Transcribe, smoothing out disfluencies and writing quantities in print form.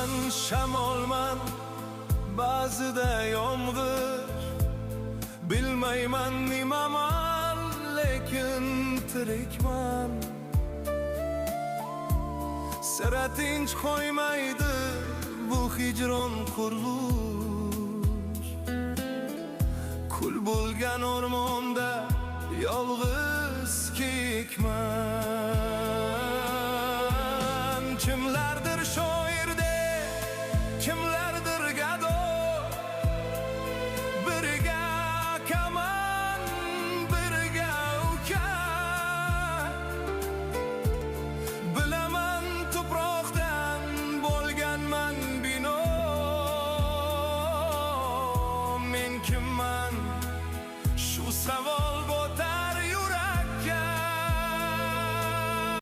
man shamolman, ba'zida yomg'ir. Bilmayman nimaman, lekin tirikman. Sira tinch qo'ymaydi bu hijron qurlush. Kul bo'lgan o'rmonda yolg'iz kekman.